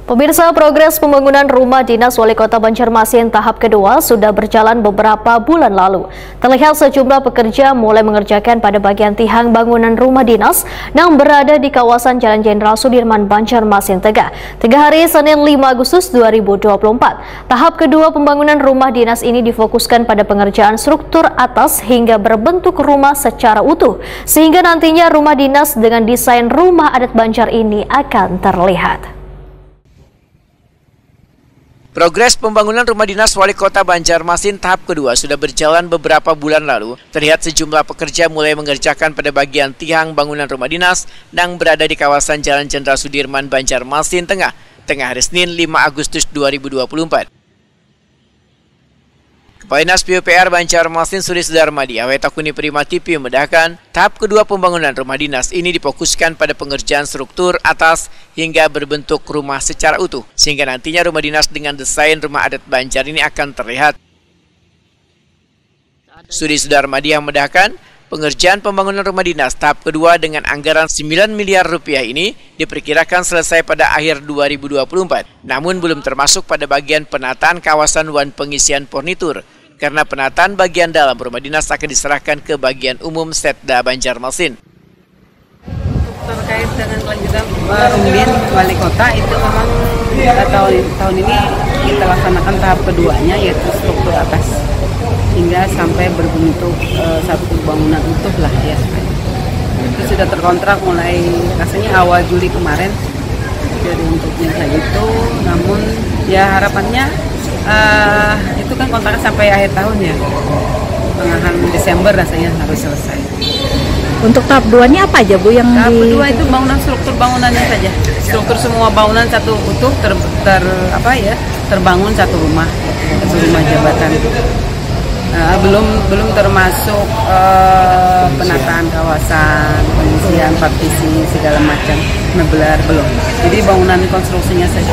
Pemirsa, progres pembangunan rumah dinas Wali Kota Banjarmasin tahap kedua sudah berjalan beberapa bulan lalu. Terlihat sejumlah pekerja mulai mengerjakan pada bagian tiang bangunan rumah dinas yang berada di kawasan Jalan Jenderal Sudirman, Banjarmasin, Tengah. 3 hari Senin 5 Agustus 2024. Tahap kedua pembangunan rumah dinas ini difokuskan pada pengerjaan struktur atas hingga berbentuk rumah secara utuh, sehingga nantinya rumah dinas dengan desain rumah adat Banjar ini akan terlihat. Progres pembangunan rumah dinas Wali Kota Banjarmasin tahap kedua sudah berjalan beberapa bulan lalu. Terlihat sejumlah pekerja mulai mengerjakan pada bagian tiang bangunan rumah dinas yang berada di kawasan Jalan Jenderal Sudirman, Banjarmasin, Tengah hari Senin 5 Agustus 2024. Kepala Dinas PUPR Banjarmasin Suri Sudarmadi Awetakuni Prima TV membedakan tahap kedua pembangunan rumah dinas ini difokuskan pada pengerjaan struktur atas hingga berbentuk rumah secara utuh, sehingga nantinya rumah dinas dengan desain rumah adat Banjar ini akan terlihat. Suri Sudarmadi yang membedakan pengerjaan pembangunan rumah dinas tahap kedua dengan anggaran 9 miliar rupiah ini diperkirakan selesai pada akhir 2024, namun belum termasuk pada bagian penataan kawasan wan pengisian furnitur, karena penataan bagian dalam rumah dinas akan diserahkan ke bagian umum Setda Banjarmasin. Terkait dengan kelanjutan Rumbin Wali Kota itu memang tahun ini kita laksanakan tahap keduanya, yaitu struktur atas hingga sampai berbentuk satu bangunan utuh lah ya. Itu sudah terkontrak mulai rasanya awal Juli kemarin. Jadi untuk nyelesai itu, namun ya harapannya itu kan kontraknya sampai akhir tahun ya, pertengahan Desember rasanya harus selesai. Untuk tahap 2-nya apa aja Bu yang tahap kedua itu bangunan struktur bangunannya saja, struktur semua bangunan satu utuh terbangun satu rumah jabatan. Belum termasuk penataan kawasan, pengisian partisi segala macam, meuler belum. Jadi bangunan konstruksinya saja.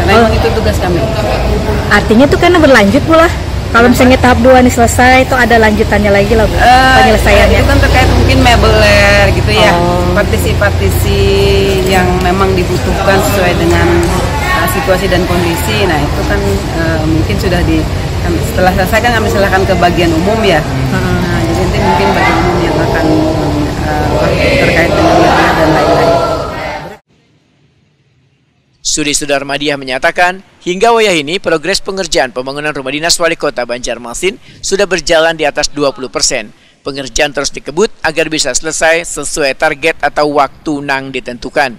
Karena memang itu tugas kami. Artinya itu karena berlanjut pula. Kalau misalnya tahap 2 ini selesai, itu ada lanjutannya lagi lah Bu, penyelesaiannya. Itu kan terkait mungkin meuler gitu ya, partisi-partisi yang memang dibutuhkan sesuai dengan situasi dan kondisi. Nah itu kan mungkin sudah setelah selesai kan kami serahkan ke bagian umum ya. Nah, jadi nanti mungkin bagian umum yang akan terkait dengan meuler dan lain-lain. Suri Sudarmadi menyatakan, hingga wayah ini progres pengerjaan pembangunan rumah dinas Wali Kota Banjarmasin sudah berjalan di atas 20%. Pengerjaan terus dikebut agar bisa selesai sesuai target atau waktu yang ditentukan.